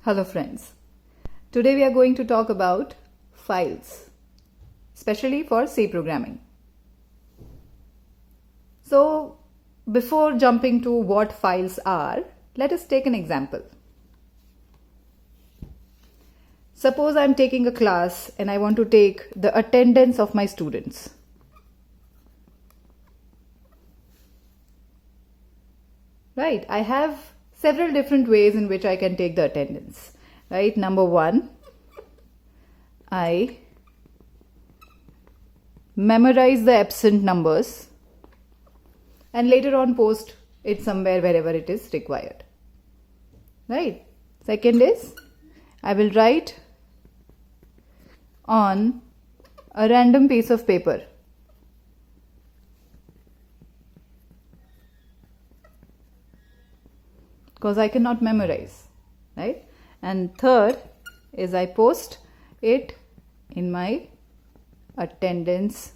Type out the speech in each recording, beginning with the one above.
Hello friends. Today we are going to talk about files, especially for C programming. So before jumping to what files are, let us take an example. Suppose I am taking a class and I want to take the attendance of my students. Right, I have several different ways in which I can take the attendance. Right, number one, I memorize the absent numbers and later on post it somewhere wherever it is required. Right, second is I will write on a random piece of paper because I cannot memorize, right? And third is I post it in my attendance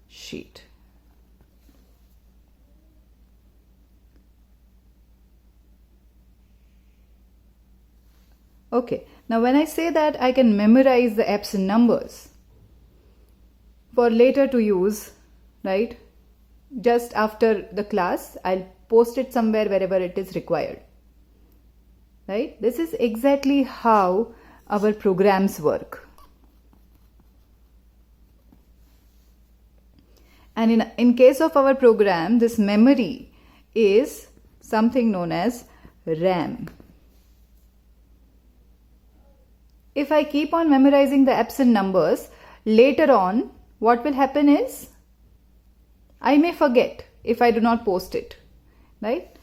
sheet. Okay, now when I say that I can memorize the absent numbers for later to use, right? Just after the class, I'll post it somewhere wherever it is required. Right? This is exactly how our programs work. And in case of our program, this memory is something known as RAM. If I keep on memorizing the absent numbers, later on, what will happen is I may forget if I do not post it, right?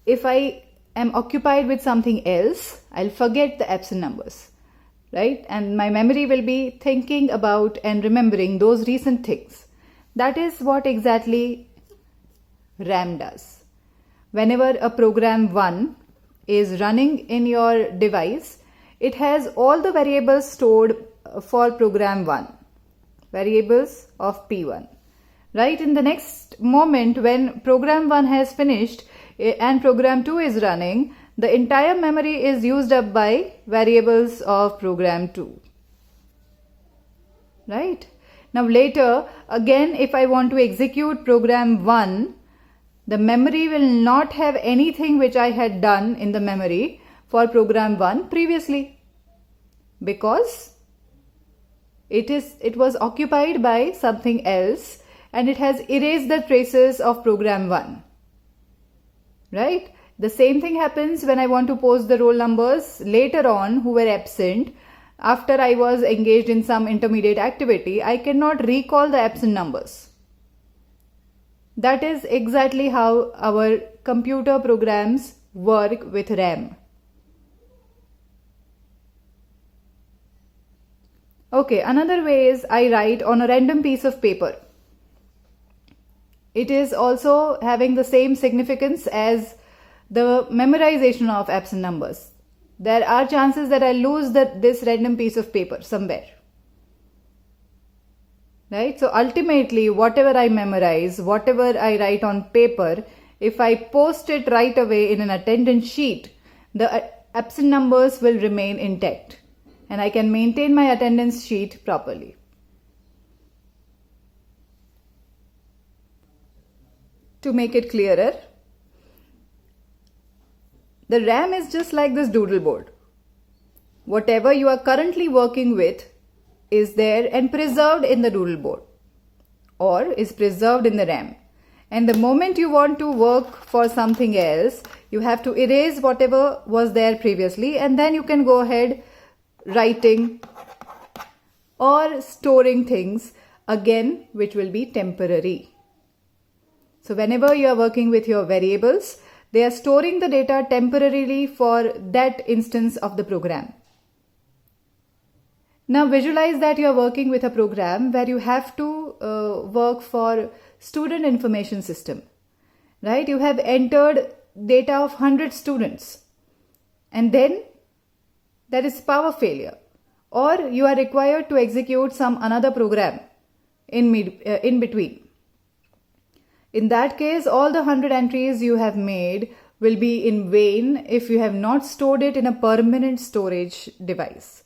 If I am occupied with something else, I'll forget the absent numbers, right? And my memory will be thinking about and remembering those recent things. That is what exactly RAM does. Whenever a program 1 is running in your device, it has all the variables stored for program 1, variables of P1. Right, in the next moment when program 1 has finished and program 2 is running, the entire memory is used up by variables of program 2. Right? Now later, again, if I want to execute program 1, the memory will not have anything which I had done in the memory for program 1 previously, because it was occupied by something else and it has erased the traces of program 1. Right? The same thing happens when I want to post the roll numbers later on who were absent. After I was engaged in some intermediate activity, I cannot recall the absent numbers. That is exactly how our computer programs work with RAM. Okay, another way is I write on a random piece of paper. It is also having the same significance as the memorization of absent numbers. There are chances that I lose this random piece of paper somewhere. Right? So ultimately, whatever I memorize, whatever I write on paper, if I post it right away in an attendance sheet, the absent numbers will remain intact and I can maintain my attendance sheet properly. To make it clearer, the RAM is just like this doodle board. Whatever you are currently working with is there and preserved in the doodle board or is preserved in the RAM. And the moment you want to work for something else, you have to erase whatever was there previously and then you can go ahead writing or storing things again which will be temporary. So whenever you are working with your variables, they are storing the data temporarily for that instance of the program. Now visualize that you are working with a program where you have to work for student information system. Right? You have entered data of 100 students and then there is power failure or you are required to execute some another program in between. In that case, all the 100 entries you have made will be in vain if you have not stored it in a permanent storage device.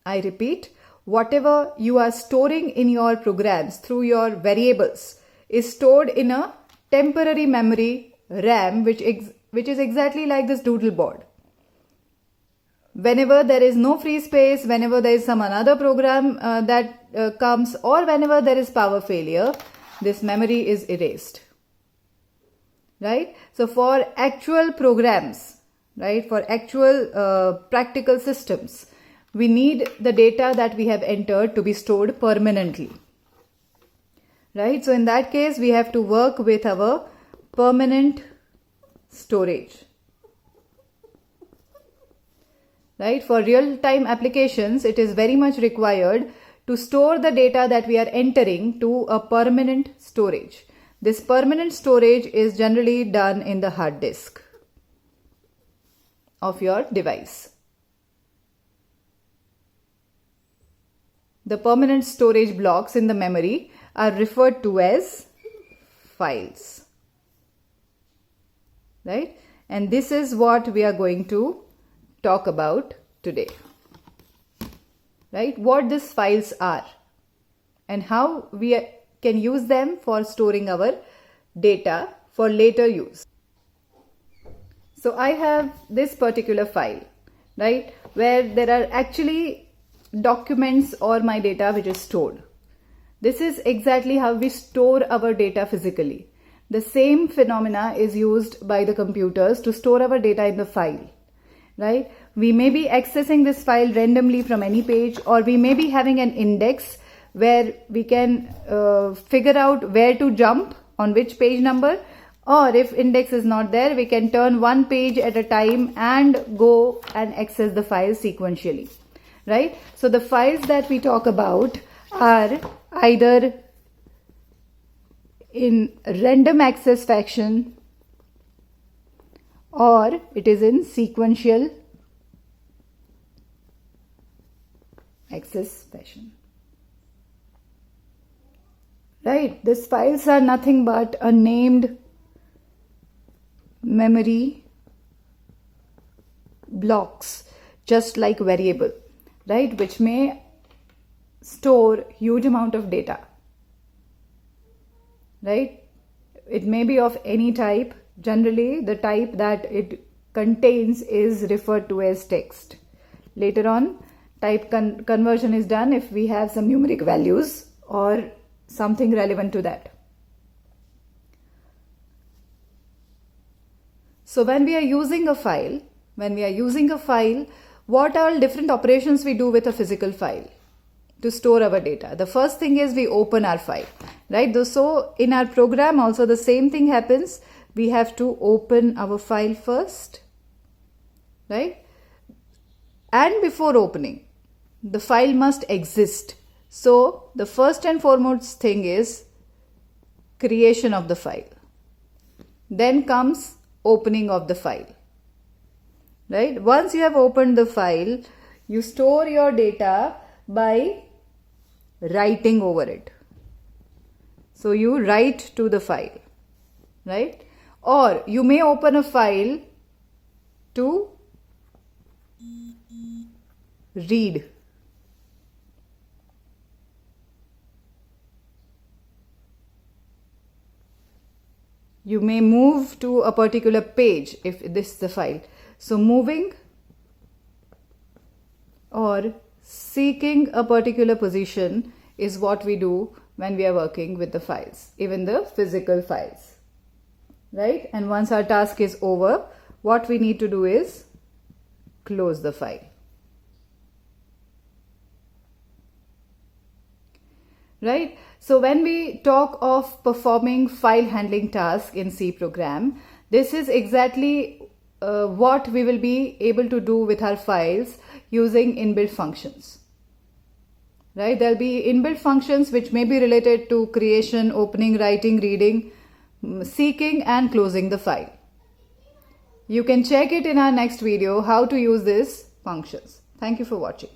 I repeat, whatever you are storing in your programs through your variables is stored in a temporary memory RAM, which is exactly like this doodle board. Whenever there is no free space, whenever there is some another program that comes, or whenever there is power failure, this memory is erased. Right? So for actual programs, right, for actual practical systems, we need the data that we have entered to be stored permanently. Right? So in that case, we have to work with our permanent storage. Right? For real-time applications, it is very much required to store the data that we are entering to a permanent storage. This permanent storage is generally done in the hard disk of your device. The permanent storage blocks in the memory are referred to as files. Right? And this is what we are going to talk about today. Right? What these files are and how we can use them for storing our data for later use. So I have this particular file, right, where there are actually documents or my data which is stored. This is exactly how we store our data physically. The same phenomena is used by the computers to store our data in the file. Right? We may be accessing this file randomly from any page, or we may be having an index where we can figure out where to jump on which page number, or if index is not there, we can turn one page at a time and go and access the file sequentially. Right? So the files that we talk about are either in random access fashion or it is in sequential access fashion. Right? These files are nothing but a named memory blocks, just like variable, right, which may store huge amount of data. Right? It may be of any type. Generally, the type that it contains is referred to as text. Later on, type conversion is done if we have some numeric values or something relevant to that. So when we are using a file, what are different operations we do with a physical file to store our data? The first thing is we open our file, right? So in our program also the same thing happens. We have to open our file first, right? And before opening, the file must exist. So the first and foremost thing is creation of the file. Then comes opening of the file. Right? Once you have opened the file, you store your data by writing over it. So you write to the file. Right? Or you may open a file to read. You may move to a particular page if this is the file. So moving or seeking a particular position is what we do when we are working with the files, even the physical files. Right? And once our task is over, what we need to do is close the file. Right? So when we talk of performing file handling task in C program, this is exactly what we will be able to do with our files using inbuilt functions. Right? There will be inbuilt functions which may be related to creation, opening, writing, reading, seeking and closing the file. You can check it in our next video how to use these functions. Thank you for watching.